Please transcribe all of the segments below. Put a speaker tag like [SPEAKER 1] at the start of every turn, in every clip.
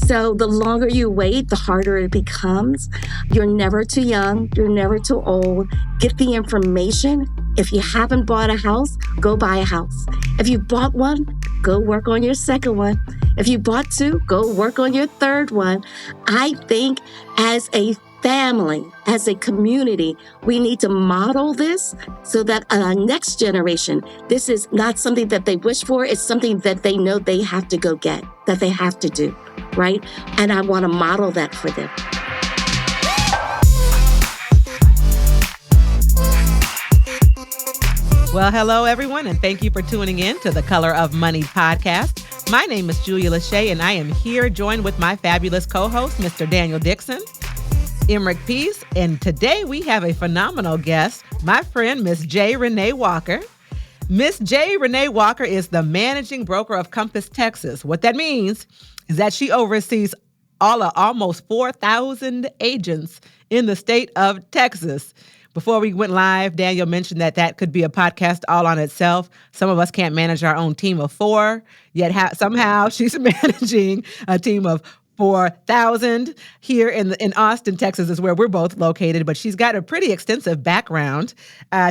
[SPEAKER 1] So the longer you wait, the harder it becomes. You're never too young. You're never too old. Get the information. If you haven't bought a house, go buy a house. If you bought one, go work on your second one. If you bought two, go work on your third one. I think as a family, as a community, we need to model this so that our next generation, this is not something that they wish for. It's something that they know they have to go get, that they have to do, right? And I want to model that for them.
[SPEAKER 2] Well, hello, everyone, and thank you for tuning in to the Color of Money podcast. My name is Julia Lachey, and I am here joined with my fabulous co-host, Mr. Daniel Dixon, Emerick Peace, and today we have a phenomenal guest, my friend, Miss J. Renee Walker. Miss J. Renee Walker is the managing broker of Compass Texas. What that means is that she oversees almost 4,000 agents in the state of Texas. Before we went live, Daniel mentioned that could be a podcast all on itself. Some of us can't manage our own team of 4, yet somehow she's managing a team of 4,000 here in Austin, Texas, is where we're both located. But she's got a pretty extensive background.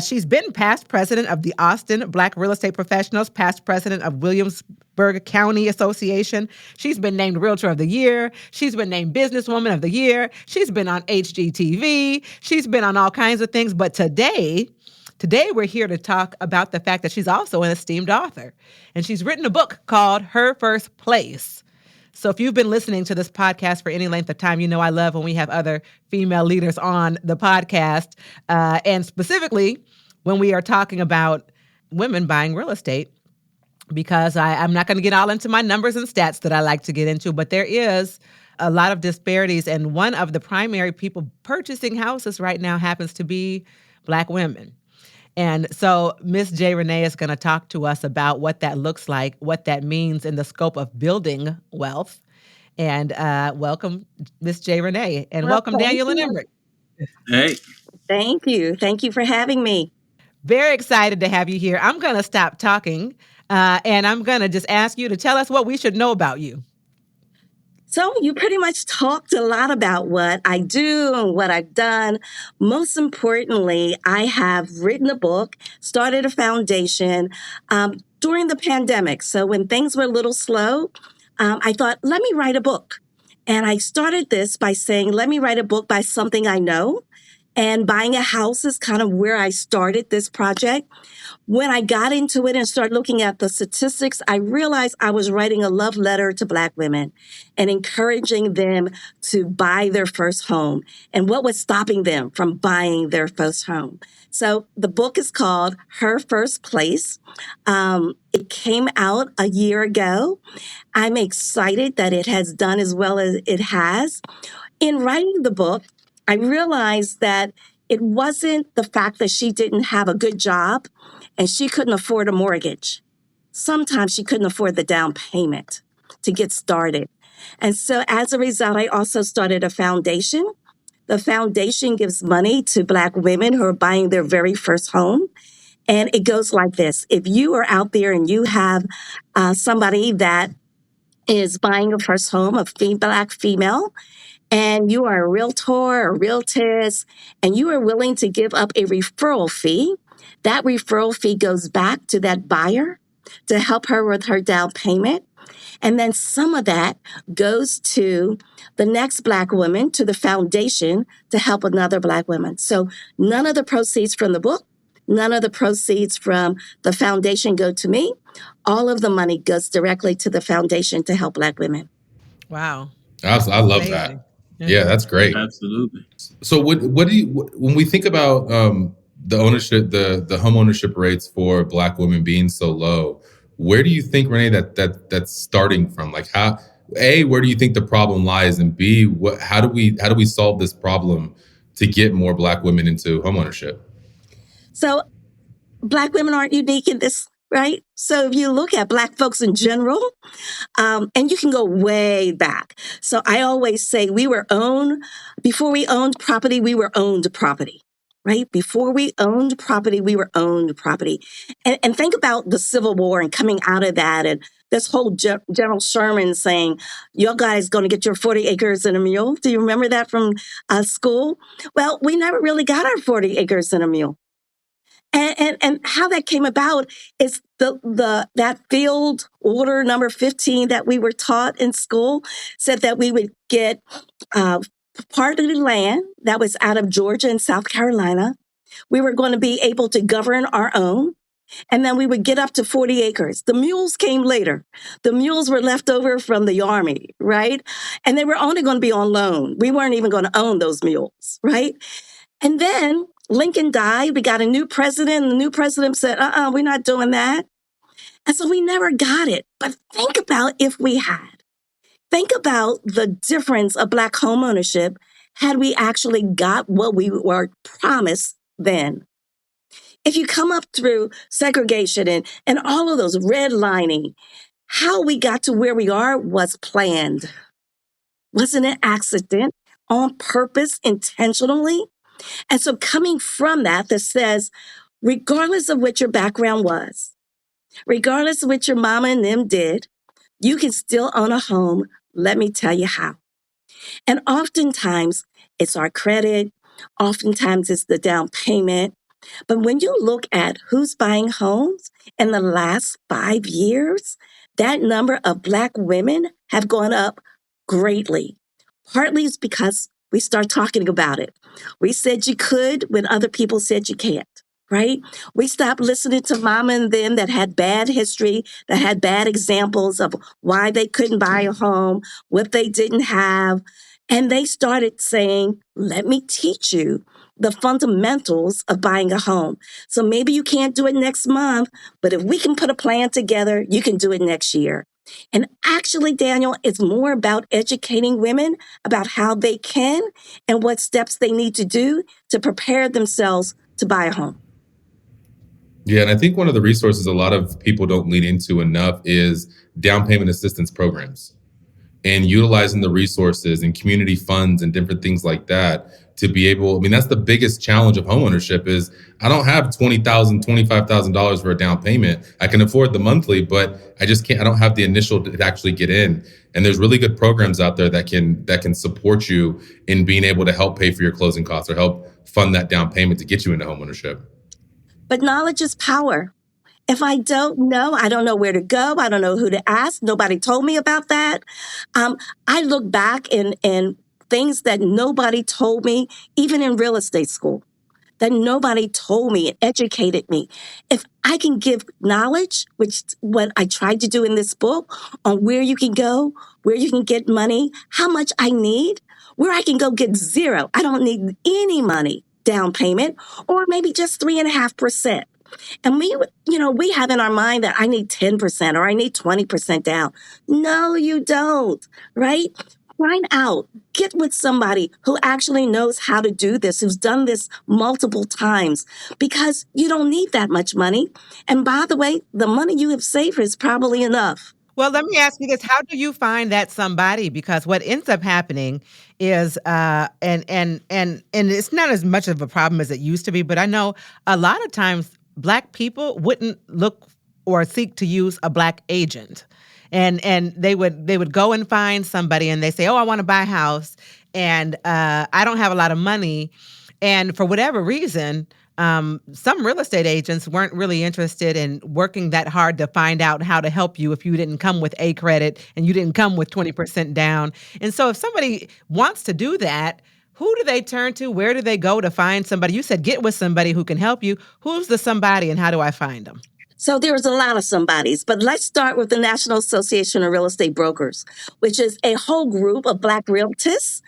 [SPEAKER 2] She's been past president of the Austin Black Real Estate Professionals, past president of Williamsburg County Association. She's been named Realtor of the Year. She's been named Businesswoman of the Year. She's been on HGTV. She's been on all kinds of things. But today we're here to talk about the fact that she's also an esteemed author. And she's written a book called Her First Place. So if you've been listening to this podcast for any length of time, you know I love when we have other female leaders on the podcast, and specifically when we are talking about women buying real estate, because I'm not going to get all into my numbers and stats that I like to get into, but there is a lot of disparities, and one of the primary people purchasing houses right now happens to be Black women. And so Miss J. Renee is going to talk to us about what that looks like, what that means in the scope of building wealth. And welcome, Miss J. Renee. And welcome, Daniel and Emerick.
[SPEAKER 3] Hey.
[SPEAKER 1] Thank you. Thank you for having me.
[SPEAKER 2] Very excited to have you here. I'm going to stop talking, and I'm going to just ask you to tell us what we should know about you.
[SPEAKER 1] So you pretty much talked a lot about what I do and what I've done. Most importantly, I have written a book, started a foundation during the pandemic. So when things were a little slow, I thought, let me write a book. And I started this by saying, let me write a book by something I know. And buying a house is kind of where I started this project. When I got into it and started looking at the statistics, I realized I was writing a love letter to Black women and encouraging them to buy their first home and what was stopping them from buying their first home. So the book is called Her First Place. It came out a year ago. I'm excited that it has done as well as it has. In writing the book, I realized that it wasn't the fact that she didn't have a good job and she couldn't afford a mortgage. Sometimes she couldn't afford the down payment to get started. And so as a result, I also started a foundation. The foundation gives money to Black women who are buying their very first home. And it goes like this. If you are out there and you have somebody that is buying a first home, Black female, and you are a realtor or realtess, and you are willing to give up a referral fee, that referral fee goes back to that buyer to help her with her down payment. And then some of that goes to the next Black woman, to the foundation, to help another Black woman. So none of the proceeds from the book, none of the proceeds from the foundation go to me. All of the money goes directly to the foundation to help Black women.
[SPEAKER 2] Wow.
[SPEAKER 4] I love that. Yeah, that's great.
[SPEAKER 3] Absolutely.
[SPEAKER 4] So what do you, when we think about the ownership, the home ownership rates for Black women being so low, where do you think, Renee, that's starting from? Like how, A, where do you think the problem lies? And B, how do we solve this problem to get more Black women into home ownership?
[SPEAKER 1] So Black women aren't unique in this, right? So if you look at Black folks in general, and you can go way back. So I always say before we owned property, we were owned property, right? Before we owned property, we were owned property. And think about the Civil War and coming out of that and this whole General Sherman saying, "Your guys going to get your 40 acres and a mule." Do you remember that from school? Well, we never really got our 40 acres and a mule. And how that came about is that field order number 15 that we were taught in school said that we would get part of the land that was out of Georgia and South Carolina. We were going to be able to govern our own. And then we would get up to 40 acres. The mules came later. The mules were left over from the army, right? And they were only going to be on loan. We weren't even going to own those mules, right? And then Lincoln died. We got a new president. And the new president said, we're not doing that. And so we never got it. But think about if we had. Think about the difference of Black homeownership had we actually got what we were promised then. If you come up through segregation and all of those redlining, how we got to where we are was planned. Wasn't an accident, on purpose, intentionally. And so coming from that says, regardless of what your background was, regardless of what your mama and them did, you can still own a home. Let me tell you how. And oftentimes it's our credit. Oftentimes it's the down payment. But when you look at who's buying homes in the last 5 years, that number of Black women have gone up greatly. Partly it's because we start talking about it. We said you could when other people said you can't, right? We stopped listening to mama and them that had bad history, that had bad examples of why they couldn't buy a home, what they didn't have. And they started saying, let me teach you the fundamentals of buying a home. So maybe you can't do it next month, but if we can put a plan together, you can do it next year. And actually, Daniel, it's more about educating women about how they can and what steps they need to do to prepare themselves to buy a home.
[SPEAKER 4] Yeah, and I think one of the resources a lot of people don't lean into enough is down payment assistance programs and utilizing the resources and community funds and different things like that to be able, I mean, that's the biggest challenge of homeownership is I don't have $20,000, $25,000 for a down payment. I can afford the monthly, but I just can't, I don't have the initial to actually get in. And there's really good programs out there that can support you in being able to help pay for your closing costs or help fund that down payment to get you into homeownership.
[SPEAKER 1] But knowledge is power. If I don't know, I don't know where to go. I don't know who to ask. Nobody told me about that. I look back in things that nobody told me, even in real estate school, that nobody told me and educated me. If I can give knowledge, which what I tried to do in this book, on where you can go, where you can get money, how much I need, where I can go get zero. I don't need any money down payment, or maybe just 3.5%. And we have in our mind that I need 10% or I need 20% down. No, you don't, right? Find out, get with somebody who actually knows how to do this, who's done this multiple times, because you don't need that much money. And by the way, the money you have saved is probably enough.
[SPEAKER 2] Well, let me ask you this. How do you find that somebody? Because what ends up happening is, and it's not as much of a problem as it used to be, but I know a lot of times Black people wouldn't look or seek to use a Black agent. And they would go and find somebody and they say, oh, I want to buy a house and I don't have a lot of money. And for whatever reason, some real estate agents weren't really interested in working that hard to find out how to help you if you didn't come with a credit and you didn't come with 20% down. And so if somebody wants to do that, who do they turn to? Where do they go to find somebody? You said get with somebody who can help you. Who's the somebody and how do I find them?
[SPEAKER 1] So there's a lot of somebodies, but let's start with the National Association of Real Estate Brokers, which is a whole group of Black realtors,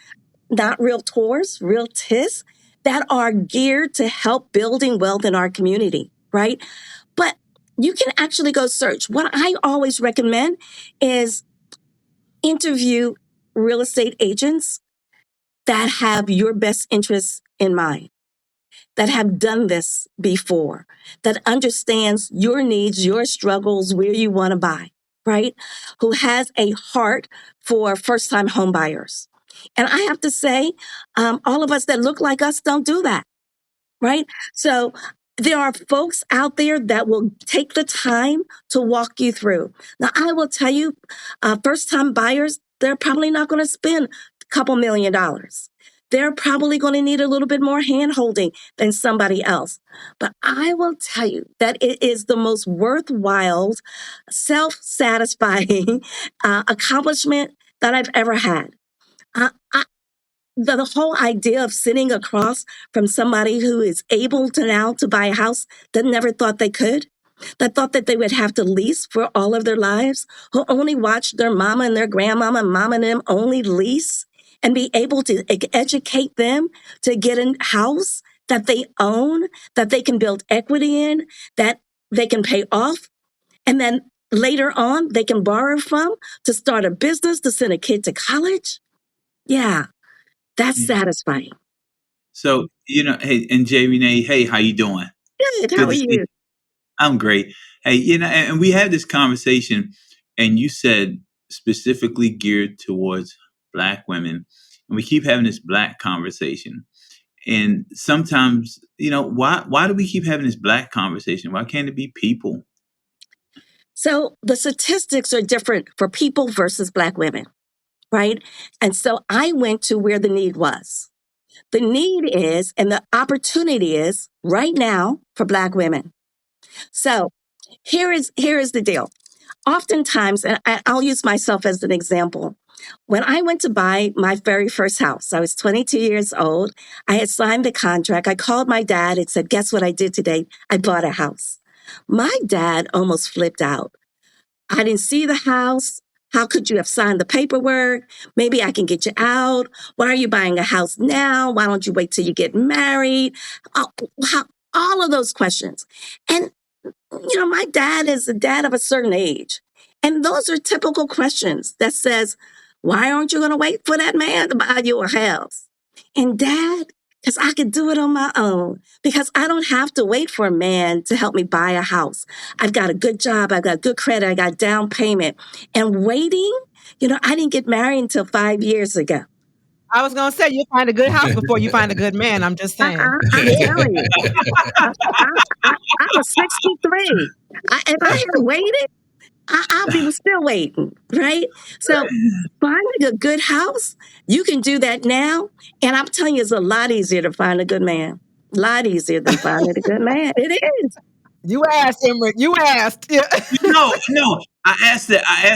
[SPEAKER 1] not realtors, realtors, that are geared to help building wealth in our community, right? But you can actually go search. What I always recommend is interview real estate agents that have your best interests in mind, that have done this before, that understands your needs, your struggles, where you want to buy, right? Who has a heart for first-time home buyers. And I have to say, all of us that look like us don't do that, right? So There are folks out there that will take the time to walk you through. Now, I will tell you, first time buyers, they're probably not going to spend a couple $1,000,000. They're probably going to need a little bit more hand holding than somebody else. But I will tell you that it is the most worthwhile, self-satisfying accomplishment that I've ever had. Uh, I, the whole idea of sitting across from somebody who is able to now to buy a house that never thought they could, that thought that they would have to lease for all of their lives, who only watched their mama and their grandmama and mama and them only lease, and be able to educate them to get a house that they own, that they can build equity in, that they can pay off, and then later on they can borrow from to start a business, to send a kid to college. Yeah, that's satisfying.
[SPEAKER 3] So, hey, and Jay Renee, hey, how you doing?
[SPEAKER 1] Good. How
[SPEAKER 3] Good
[SPEAKER 1] are
[SPEAKER 3] to see
[SPEAKER 1] you?
[SPEAKER 3] I'm great. Hey, and we had this conversation, and you said specifically geared towards Black women, and we keep having this Black conversation. And sometimes, why do we keep having this Black conversation? Why can't it be people?
[SPEAKER 1] So the statistics are different for people versus Black women, right? And so I went to where the need was. The need is, and the opportunity is right now for Black women. So here is the deal. Oftentimes, and I'll use myself as an example. When I went to buy my very first house, I was 22 years old. I had signed the contract. I called my dad and said, guess what I did today? I bought a house. My dad almost flipped out. I didn't see the house. How could you have signed the paperwork? Maybe I can get you out. Why are you buying a house now? Why don't you wait till you get married? All of those questions. And, my dad is a dad of a certain age. And those are typical questions that says, why aren't you going to wait for that man to buy you a house? And Dad, because I could do it on my own, because I don't have to wait for a man to help me buy a house. I've got a good job. I've got good credit. I got down payment. And waiting, I didn't get married until 5 years ago.
[SPEAKER 2] I was going to say, you'll find a good house before you find a good man. I'm just saying.
[SPEAKER 1] I'm telling you. I was 63. If I had waited, I'll be still waiting, right? So finding a good house, you can do that now. And I'm telling you, it's a lot easier to find a good man. A lot easier than finding a good man. It is.
[SPEAKER 2] You asked, Emrick. You asked. Yeah.
[SPEAKER 3] No. I asked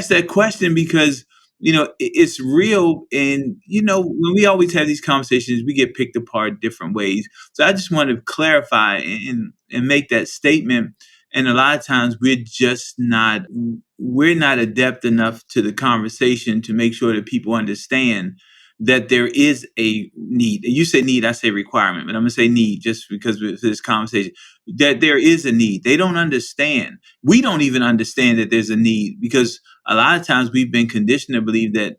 [SPEAKER 3] that question because it's real, and when we always have these conversations, we get picked apart different ways. So I just want to clarify and make that statement. And a lot of times we're not adept enough to the conversation to make sure that people understand that there is a need. You say need, I say requirement, but I'm going to say need just because of this conversation, that there is a need. They don't understand. We don't even understand that there's a need, because a lot of times we've been conditioned to believe that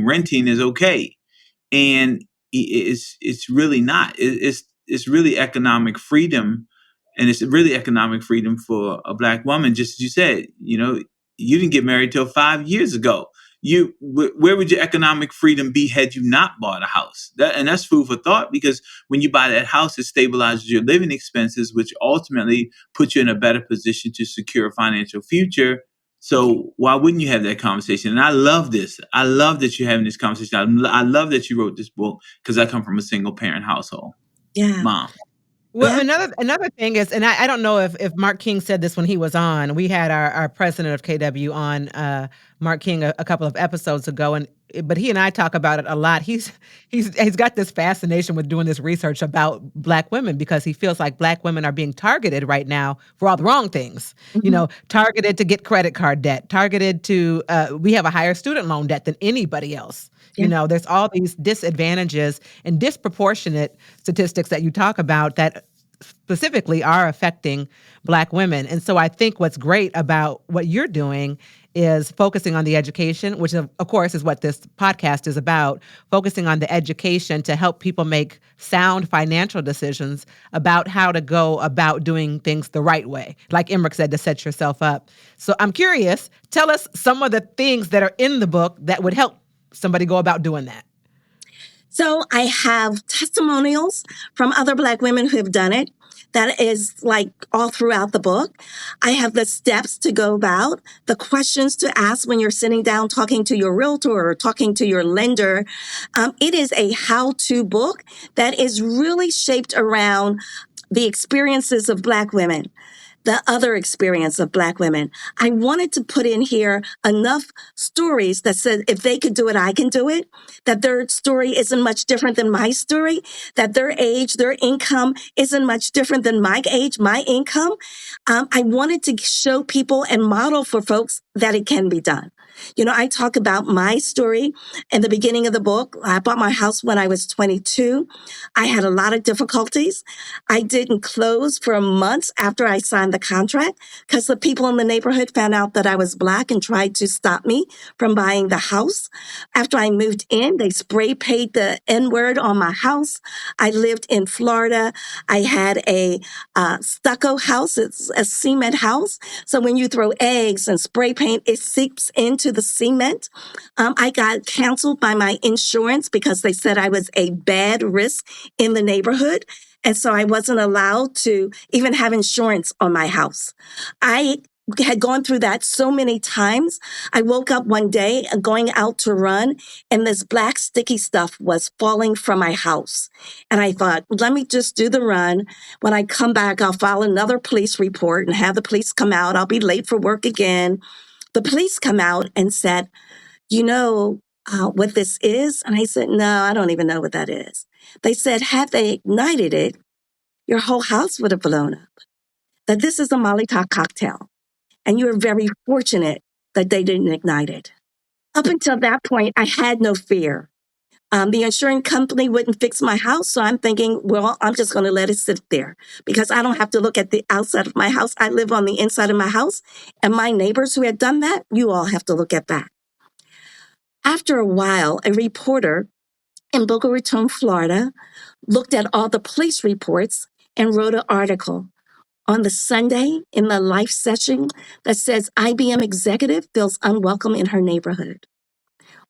[SPEAKER 3] renting is okay. And it's really not. It's really economic freedom. And it's really economic freedom for a Black woman. Just as you said, you didn't get married till 5 years ago. Where would your economic freedom be had you not bought a house? And that's food for thought, because when you buy that house, it stabilizes your living expenses, which ultimately puts you in a better position to secure a financial future. So why wouldn't you have that conversation? And I love this. I love that you're having this conversation. I love that you wrote this book, because I come from a single parent household.
[SPEAKER 1] Yeah.
[SPEAKER 3] Mom.
[SPEAKER 2] Well, another thing is, and I don't know if Mark King said this when he was on. We had our president of KW on, Mark King, a couple of episodes ago, but he and I talk about it a lot. He's got this fascination with doing this research about Black women, because he feels like Black women are being targeted right now for all the wrong things.
[SPEAKER 1] Mm-hmm.
[SPEAKER 2] Targeted to get credit card debt, targeted to we have a higher student loan debt than anybody else.
[SPEAKER 1] Yeah.
[SPEAKER 2] There's all these disadvantages and disproportionate statistics that you talk about that specifically are affecting Black women. And so I think what's great about what you're doing is focusing on the education, which of course is what this podcast is about, focusing on the education to help people make sound financial decisions about how to go about doing things the right way. Like Emrick said, to set yourself up. So I'm curious, tell us some of the things that are in the book that would help somebody go about doing that.
[SPEAKER 1] So I have testimonials from other Black women who have done it. that is like all throughout the book. I have the steps to go about, the questions to ask when you're sitting down talking to your realtor or talking to your lender. It is a how-to book that is really shaped around the experiences of Black women, the other experience of Black women. I wanted to put in here enough stories that said if they could do it, I can do it, that their story isn't much different than my story, that their age, their income isn't much different than my age, my income. I wanted to show people and model for folks that it can be done. You know, I talk about my story in the beginning of the book. I bought my house when I was 22. I had a lot of difficulties. I didn't close for months after I signed the contract because the people in the neighborhood found out that I was Black and tried to stop me from buying the house. After I moved in, they spray painted the N-word on my house. I lived in Florida. I had a stucco house. It's a cement house. So when you throw eggs and spray paint, it seeps into the cement. I got canceled by my insurance because they said I was a bad risk in the neighborhood. And so I wasn't allowed to even have insurance on my house. I had gone through that so many times. I woke up one day going out to run, and this black sticky stuff was falling from my house. And I thought, let me just do the run. When I come back, I'll file another police report and have the police come out. I'll be late for work again. The police come out and said, you know what this is? And I said, no, I don't even know what that is. They said, had they ignited it, your whole house would have blown up. That this is a Molotov cocktail. And you're very fortunate that they didn't ignite it. Up until that point, I had no fear. The insurance company wouldn't fix my house. So I'm thinking, well, I'm just going to let it sit there because I don't have to look at the outside of my house. I live on the inside of my house. And my neighbors who had done that, you all have to look at that. After a while, a reporter in Boca Raton, Florida, looked at all the police reports and wrote an article on the Sunday in the Life section that says IBM executive feels unwelcome in her neighborhood.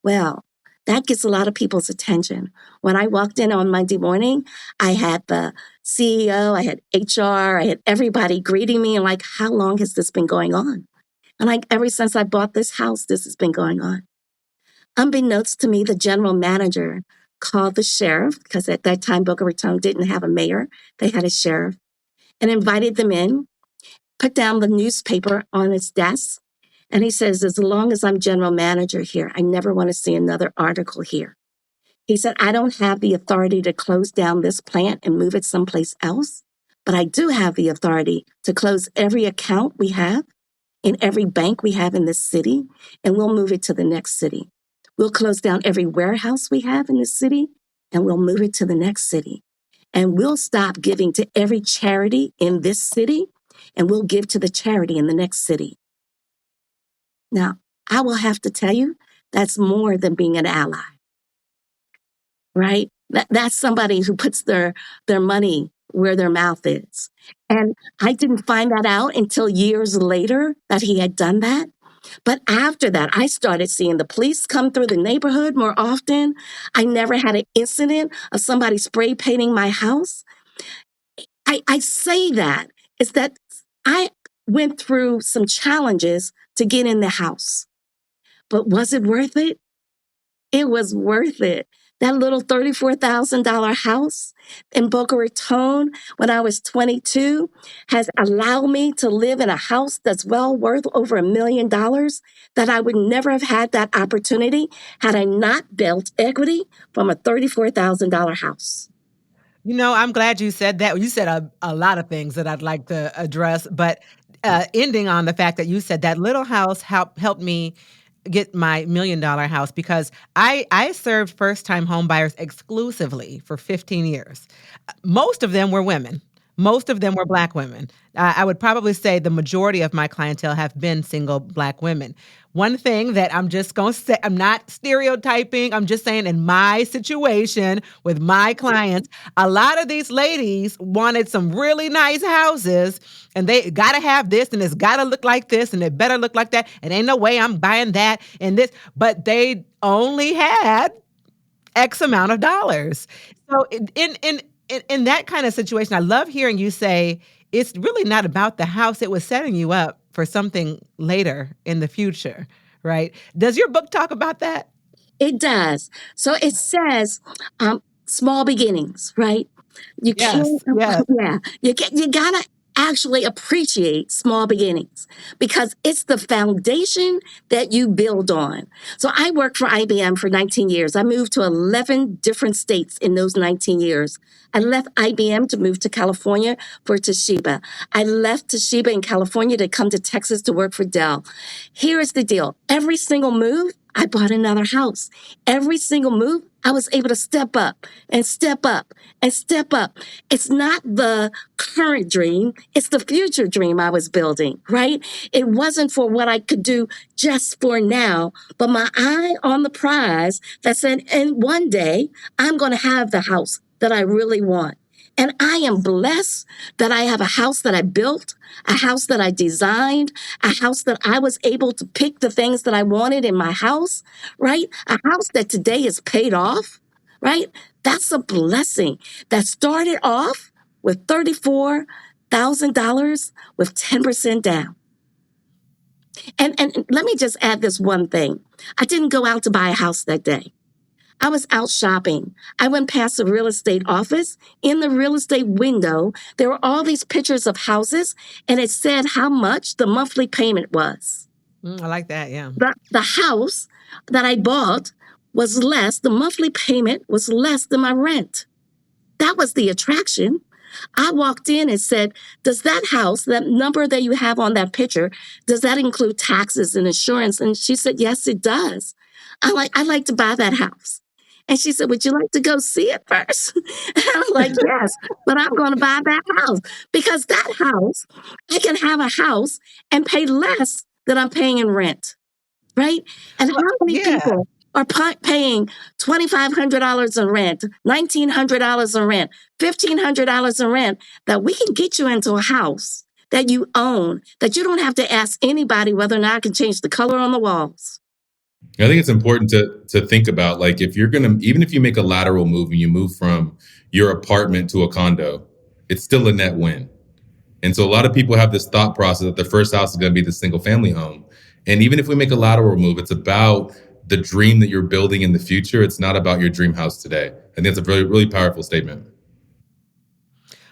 [SPEAKER 1] Well, that gets a lot of people's attention. When I walked in on Monday morning, I had the CEO, I had HR, I had everybody greeting me and like, how long has this been going on? And like, ever since I bought this house, this has been going on. Unbeknownst to me, the general manager called the sheriff, because at that time, Boca Raton didn't have a mayor. They had a sheriff, and invited them in, put down the newspaper on his desk. And he says, as long as I'm general manager here, I never want to see another article here. He said, I don't have the authority to close down this plant and move it someplace else, but I do have the authority to close every account we have in every bank we have in this city, and we'll move it to the next city. We'll close down every warehouse we have in this city, and we'll move it to the next city. And we'll stop giving to every charity in this city, and we'll give to the charity in the next city. Now, I will have to tell you, that's more than being an ally, right? That's somebody who puts their money where their mouth is. And I didn't find that out until years later that he had done that. But after that, I started seeing the police come through the neighborhood more often. I never had an incident of somebody spray painting my house. I say that is that I went through some challenges to get in the house. But was it worth it? It was worth it. That little $34,000 house in Boca Raton when I was 22 has allowed me to live in a house that's well worth over $1 million that I would never have had that opportunity had I not built equity from a $34,000 house.
[SPEAKER 2] You know, I'm glad you said that. You said a lot of things that I'd like to address, but ending on the fact that you said that little house helped me get my $1 million house because I served first-time home buyers exclusively for 15 years. Most of them were women. Most of them were Black women. I would probably say the majority of my clientele have been single Black women. One thing that I'm just going to say, I'm not stereotyping. I'm just saying in my situation with my clients, a lot of these ladies wanted some really nice houses and they got to have this and it's got to look like this and it better look like that. And ain't no way I'm buying that and this, but they only had X amount of dollars. So in that kind of situation, I love hearing you say it's really not about the house. It was setting you up for something later in the future, right? Does your book talk about that?
[SPEAKER 1] It does. So it says small beginnings, right? You can't,
[SPEAKER 2] Yes, yes.
[SPEAKER 1] yeah, you gotta actually appreciate small beginnings because it's the foundation that you build on. So I worked for IBM for 19 years. I moved to 11 different states in those 19 years. I left IBM to move to California for Toshiba. I left Toshiba in California to come to Texas to work for Dell. Here is the deal. Every single move, I bought another house. Every single move, I was able to step up and step up and step up. It's not the current dream, it's the future dream I was building, right? It wasn't for what I could do just for now, but my eye on the prize that said, and one day I'm going to have the house that I really want. And I am blessed that I have a house that I built, a house that I designed, a house that I was able to pick the things that I wanted in my house, right? A house that today is paid off, right? That's a blessing that started off with $34,000 with 10% down. And let me just add this one thing. I didn't go out to buy a house that day. I was out shopping. I went past a real estate office. In the real estate window, there were all these pictures of houses, and it said how much the monthly payment was.
[SPEAKER 2] I like that, yeah.
[SPEAKER 1] The house that I bought was less, the monthly payment was less than my rent. That was the attraction. I walked in and said, does that house, that number that you have on that picture, does that include taxes and insurance? And she said, yes, it does. I'd like to buy that house. And she said, would you like to go see it first? And I was like, yes, but I'm going to buy that house because that house, I can have a house and pay less than I'm paying in rent, right? And how many people are paying $2,500 in rent, $1,900 in rent, $1,500 in rent that we can get you into a house that you own, that you don't have to ask anybody whether or not I can change the color on the walls.
[SPEAKER 4] I think it's important to think about, like, if you're going to, even if you make a lateral move and you move from your apartment to a condo, it's still a net win. And so a lot of people have this thought process that their first house is going to be the single family home. And even if we make a lateral move, it's about the dream that you're building in the future. It's not about your dream house today. I think it's a really, really powerful statement.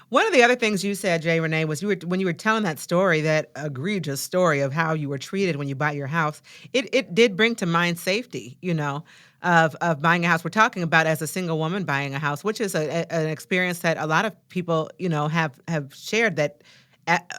[SPEAKER 2] One of the other things you said, Jay Renee, was when you were telling that story, that egregious story of how you were treated when you bought your house, it did bring to mind safety, of buying a house. We're talking about as a single woman buying a house, which is an experience that a lot of people, have shared, that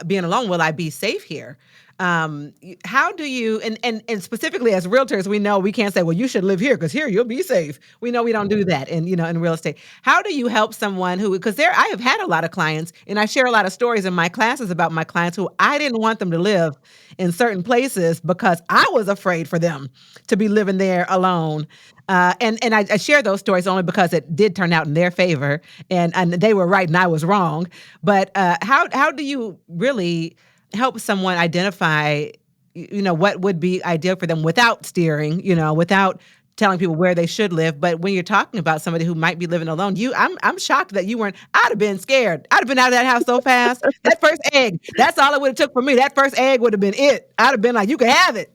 [SPEAKER 2] being alone, will I be safe here? How do you, and specifically as realtors, we know we can't say, well, you should live here because here you'll be safe. We know we don't do that in real estate. How do you help someone who, because I have had a lot of clients, and I share a lot of stories in my classes about my clients who I didn't want them to live in certain places because I was afraid for them to be living there alone. And I share those stories only because it did turn out in their favor, and they were right and I was wrong. But how do you really help someone identify, what would be ideal for them without steering, without telling people where they should live? But when you're talking about somebody who might be living alone, I'm shocked that you weren't. I'd have been scared. I'd have been out of that house so fast. That first egg, that's all it would have took for me. That first egg would have been it. I'd have been like, you can have it,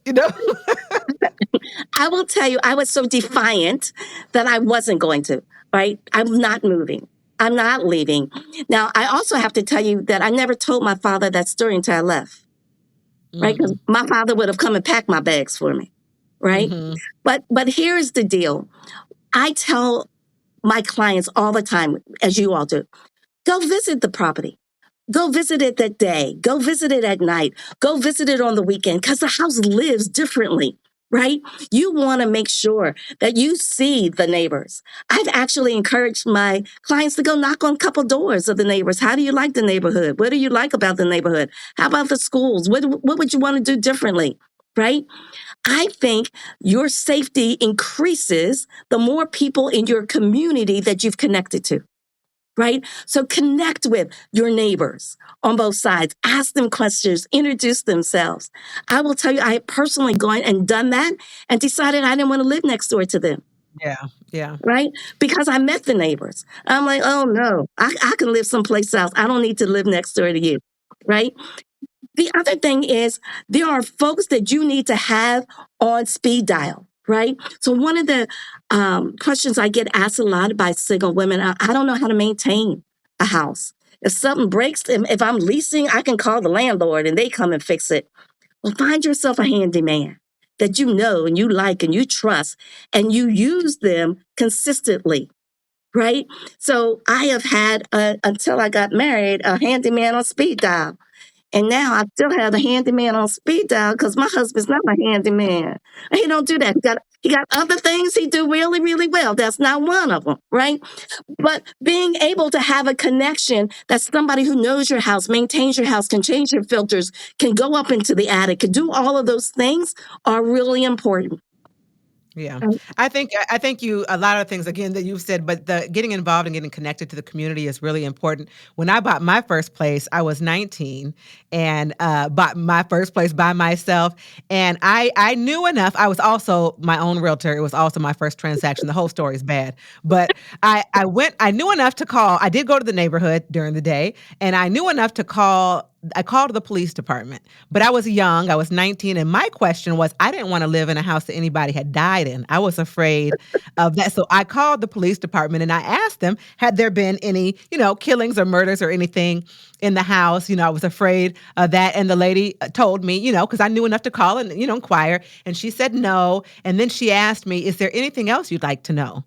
[SPEAKER 1] I will tell you, I was so defiant that I wasn't going to, right? I'm not moving. I'm not leaving. Now, I also have to tell you that I never told my father that story until I left, right? Because my father would have come and packed my bags for me, right?
[SPEAKER 2] Mm-hmm.
[SPEAKER 1] But here's the deal. I tell my clients all the time, as you all do, go visit the property. Go visit it that day. Go visit it at night. Go visit it on the weekend because the house lives differently. Right? You want to make sure that you see the neighbors. I've actually encouraged my clients to go knock on a couple doors of the neighbors. How do you like the neighborhood? What do you like about the neighborhood? How about the schools? What would you want to do differently? Right? I think your safety increases the more people in your community that you've connected to. Right? So connect with your neighbors on both sides. Ask them questions, introduce themselves. I will tell you, I personally gone and done that and decided I didn't want to live next door to them.
[SPEAKER 2] Yeah. Yeah.
[SPEAKER 1] right? Because I met the neighbors. I'm like, oh no, I can live someplace else. I don't need to live next door to you, right? The other thing is there are folks that you need to have on speed dial, right? So one of the questions I get asked a lot by single women, I don't know how to maintain a house. If something breaks, if I'm leasing, I can call the landlord and they come and fix it. Well, find yourself a handyman that you know and you like and you trust and you use them consistently, right? So I have had, until I got married, a handyman on speed dial. And now I still have the handyman on speed dial because my husband's not a handyman. He don't do that. He got other things he do really, really well. That's not one of them, right? But being able to have a connection that's somebody who knows your house, maintains your house, can change your filters, can go up into the attic, can do all of those things are really important.
[SPEAKER 2] Yeah.
[SPEAKER 1] Right?
[SPEAKER 2] I think you a lot of things again that you've said, but the getting involved and getting connected to the community is really important. When I bought my first place, I was 19 and bought my first place by myself. And I knew enough. I was also my own realtor. It was also my first transaction. The whole story is bad. But I knew enough to call. I did go to the neighborhood during the day, and I knew enough to call. I called the police department, but I was young. I was 19. And my question was, I didn't want to live in a house that anybody had died in. I was afraid of that. So I called the police department and I asked them, had there been any, killings or murders or anything in the house? I was afraid of that. And the lady told me, because I knew enough to call and, inquire. And she said no. And then she asked me, is there anything else you'd like to know?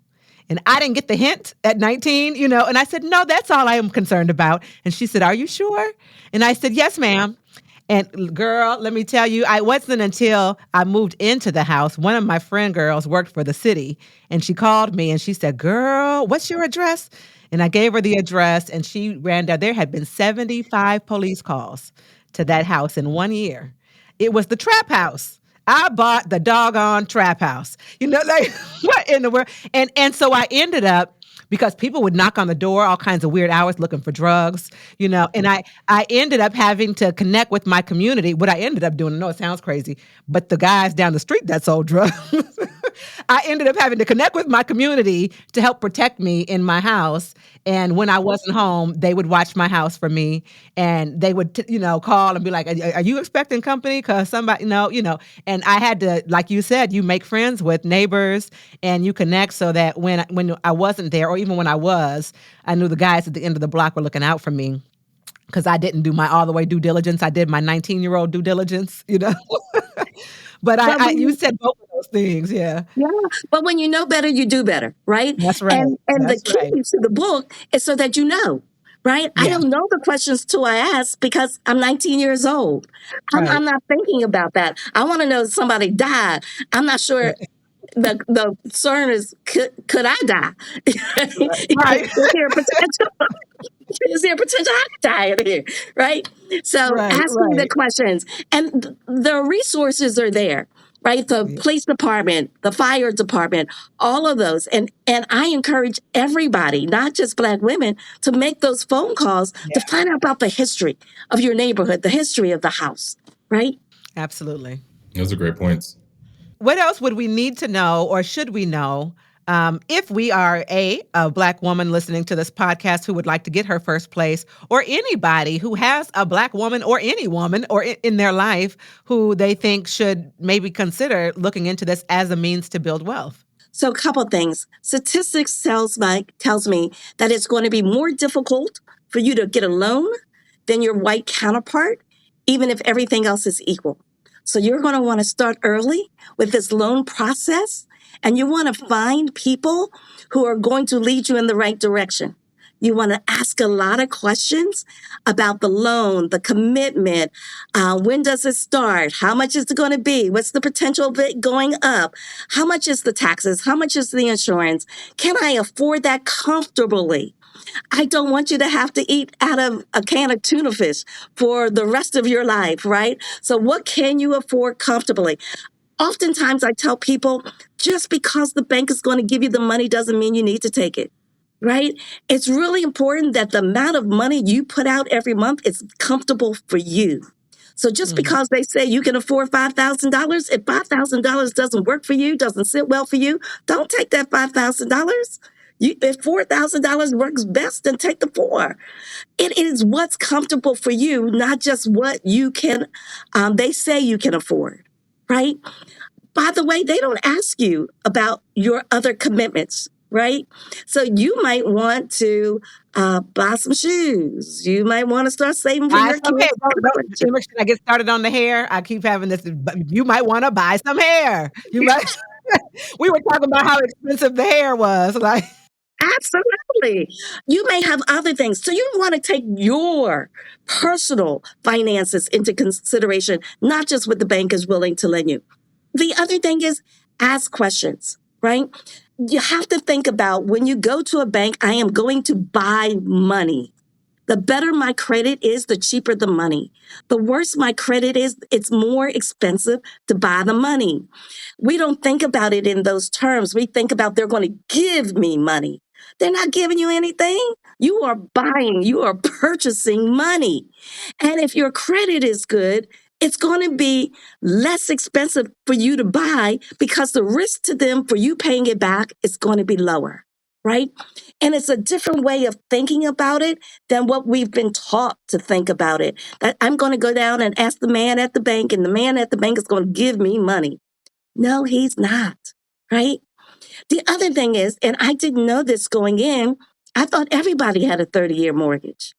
[SPEAKER 2] And I didn't get the hint at 19, and I said, no, that's all I am concerned about. And she said, are you sure? And I said, yes, ma'am. And girl, let me tell you, I wasn't until I moved into the house. One of my friend girls worked for the city and she called me and she said, girl, what's your address? And I gave her the address and she ran down. There had been 75 police calls to that house in 1 year. It was the trap house. I bought the doggone trap house. Like what in the world? And so I ended up, because people would knock on the door all kinds of weird hours looking for drugs, and I ended up having to connect with my community. What I ended up doing, I know it sounds crazy, but the guys down the street that sold drugs, I ended up having to connect with my community to help protect me in my house. And when I wasn't home, they would watch my house for me, and they would, call and be like, "Are you expecting company? Because somebody, no." And I had to, like you said, you make friends with neighbors and you connect so that when I wasn't there, or even when I was, I knew the guys at the end of the block were looking out for me. Because I didn't do my all the way due diligence. I did my 19-year-old due diligence, But you said both of those things, yeah.
[SPEAKER 1] Yeah, but when you know better, you do better, right?
[SPEAKER 2] That's right.
[SPEAKER 1] And the
[SPEAKER 2] That's
[SPEAKER 1] key
[SPEAKER 2] right.
[SPEAKER 1] to the book is so that you know, right? I
[SPEAKER 2] Yeah.
[SPEAKER 1] don't know the questions till I ask because I'm 19 years old. I'm
[SPEAKER 2] Right.
[SPEAKER 1] not thinking about that. I want to know if somebody died. I'm not sure. The concern is, could I die?
[SPEAKER 2] Right.
[SPEAKER 1] Is there a potential? Is there potential I could die in here? Right. So
[SPEAKER 2] Right.
[SPEAKER 1] asking the
[SPEAKER 2] Right.
[SPEAKER 1] questions, and the resources are there, right? The
[SPEAKER 2] Yeah.
[SPEAKER 1] police department, the fire department, all of those. And I encourage everybody, not just Black women, to make those phone calls to find out about the history of your neighborhood, the history of the house, right?
[SPEAKER 2] Absolutely.
[SPEAKER 4] Those are great points.
[SPEAKER 2] What else would we need to know, or should we know, if we are a Black woman listening to this podcast who would like to get her first place, or anybody who has a Black woman or any woman or in their life who they think should maybe consider looking into this as a means to build wealth?
[SPEAKER 1] So a couple things. Statistics tells me that it's going to be more difficult for you to get a loan than your white counterpart, even if everything else is equal. So you're going to want to start early with this loan process, and you want to find people who are going to lead you in the right direction. You want to ask a lot of questions about the loan, the commitment. When does it start? How much is it going to be? What's the potential of it going up? How much is the taxes? How much is the insurance? Can I afford that comfortably? I don't want you to have to eat out of a can of tuna fish for the rest of your life, right? So what can you afford comfortably? Oftentimes I tell people, just because the bank is going to give you the money doesn't mean you need to take it, right? It's really important that the amount of money you put out every month is comfortable for you. So just
[SPEAKER 2] Mhm.
[SPEAKER 1] because they say you can afford $5,000, if $5,000 doesn't work for you, doesn't sit well for you, don't take that $5,000. If $4,000 works best, then take the four. It is what's comfortable for you, not just what you can, they say you can afford, right? By the way, they don't ask you about your other commitments, right? So you might want to buy some shoes. You might want to start saving for
[SPEAKER 2] Buy
[SPEAKER 1] your
[SPEAKER 2] some hair.
[SPEAKER 1] kids' college.
[SPEAKER 2] Should I get started on the hair? I keep having this, but you might wanna buy some hair. You might we were talking about how expensive the hair was, like
[SPEAKER 1] Absolutely. You may have other things. So you want to take your personal finances into consideration, not just what the bank is willing to lend you. The other thing is ask questions, right? You have to think about when you go to a bank, I am going to buy money. The better my credit is, the cheaper the money. The worse my credit is, it's more expensive to buy the money. We don't think about it in those terms. We think about they're going to give me money. They're not giving you anything. You are buying, you are purchasing money. And if your credit is good, it's going to be less expensive for you to buy because the risk to them for you paying it back is going to be lower, right? And it's a different way of thinking about it than what we've been taught to think about it. That I'm going to go down and ask the man at the bank, and the man at the bank is going to give me money. No, he's not, right? The other thing is, and I didn't know this going in, I thought everybody had a 30-year mortgage.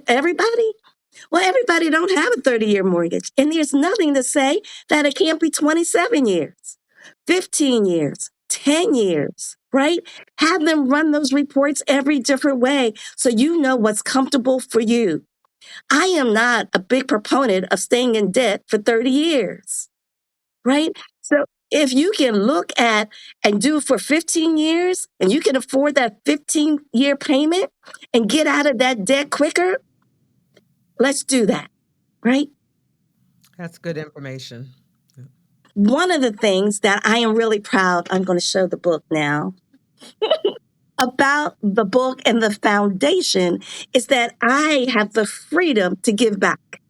[SPEAKER 1] Everybody? Well, everybody don't have a 30-year mortgage. And there's nothing to say that it can't be 27 years, 15 years, 10 years, right? Have them run those reports every different way so you know what's comfortable for you. I am not a big proponent of staying in debt for 30 years, right? So if you can look at and do for 15 years and you can afford that 15-year payment and get out of that debt quicker, let's do that, right?
[SPEAKER 2] that's good information.
[SPEAKER 1] One of the things that I am really proud, I'm going to show the book now, about the book and the foundation is that I have the freedom to give back.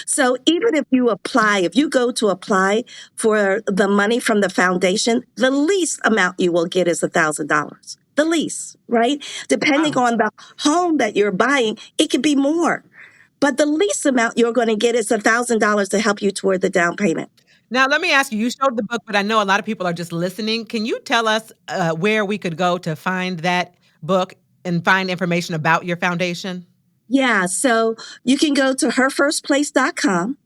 [SPEAKER 1] So even if you go to apply for the money from the foundation, the least amount you will get is $1,000. The least, right? Depending
[SPEAKER 2] Wow.
[SPEAKER 1] on the home that you're buying, it could be more. But the least amount you're going to get is $1,000 to help you toward the down payment.
[SPEAKER 2] Now let me ask you showed the book, but I know a lot of people are just listening. Can you tell us, where we could go to find that book and find information about your foundation?
[SPEAKER 1] Yeah, so you can go to herfirstplace.com.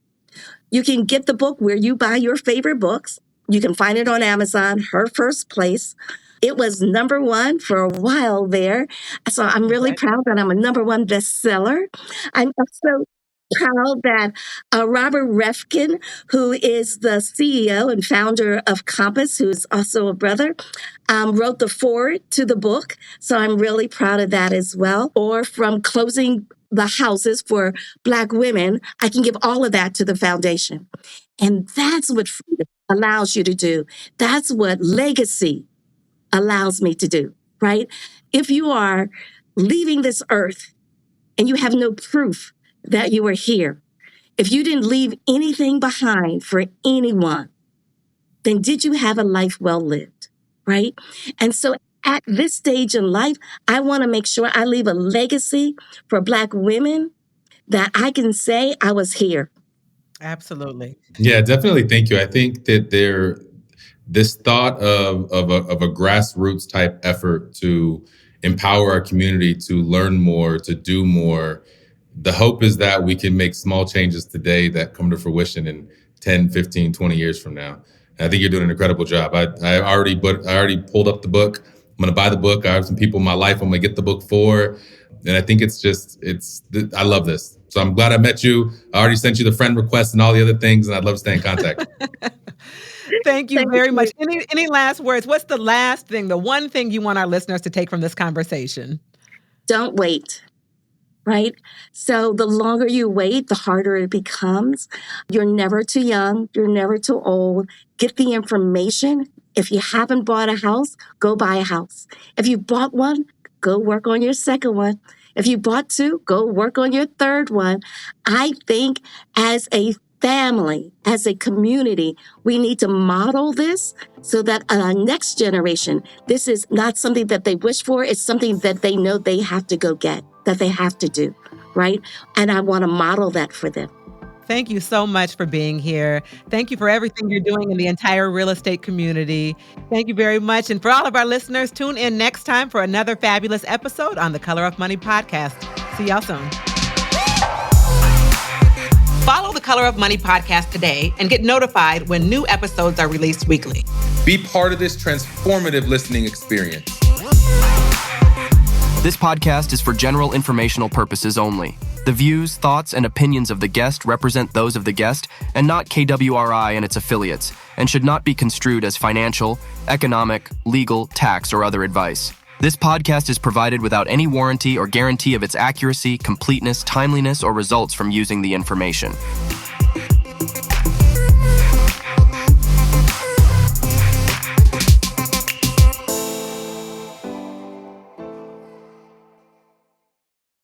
[SPEAKER 1] You can get the book where you buy your favorite books. You can find it on Amazon, Her First Place. It was number one for a while there. So I'm really
[SPEAKER 2] Okay.
[SPEAKER 1] proud that I'm a number one bestseller. I'm also proud that Robert Refkin, who is the CEO and founder of Compass, who's also a brother, wrote the foreword to the book. So I'm really proud of that as well. Or from closing the houses for Black women, I can give all of that to the foundation. And that's what freedom allows you to do. That's what legacy allows me to do, right? If you are leaving this earth and you have no proof that you were here, if you didn't leave anything behind for anyone, then did you have a life well lived, right? And so at this stage in life, I want to make sure I leave a legacy for Black women that I can say I was here.
[SPEAKER 2] Absolutely.
[SPEAKER 4] Yeah, definitely. Thank you. I think that this thought of a grassroots type effort to empower our community to learn more, to do more. The hope is that we can make small changes today that come to fruition in 10, 15, 20 years from now. And I think you're doing an incredible job. I already pulled up the book. I'm going to buy the book. I have some people in my life I'm going to get the book for. And I think I love this. So I'm glad I met you. I already sent you the friend request and all the other things, and I'd love to stay in contact.
[SPEAKER 2] Thank you
[SPEAKER 1] Thank
[SPEAKER 2] very
[SPEAKER 1] you.
[SPEAKER 2] much. Any last words? What's the last thing, the one thing you want our listeners to take from this conversation?
[SPEAKER 1] Don't wait, right? So the longer you wait, the harder it becomes. You're never too young. You're never too old. Get the information. If you haven't bought a house, go buy a house. If you bought one, go work on your second one. If you bought 2, go work on your 3rd one. I think as a family, as a community, we need to model this so that our next generation, this is not something that they wish for. It's something that they know they have to go get, that they have to do, right? And I want to model that for them.
[SPEAKER 2] Thank you so much for being here. Thank you for everything you're doing in the entire real estate community. Thank you very much. And for all of our listeners, tune in next time for another fabulous episode on the Color of Money podcast. See y'all soon. Follow the Color of Money podcast today and get notified when new episodes are released weekly.
[SPEAKER 4] Be part of this transformative listening experience.
[SPEAKER 5] This podcast is for general informational purposes only. The views, thoughts, and opinions of the guest represent those of the guest and not KWRI and its affiliates, and should not be construed as financial, economic, legal, tax, or other advice. This podcast is provided without any warranty or guarantee of its accuracy, completeness, timeliness, or results from using the information.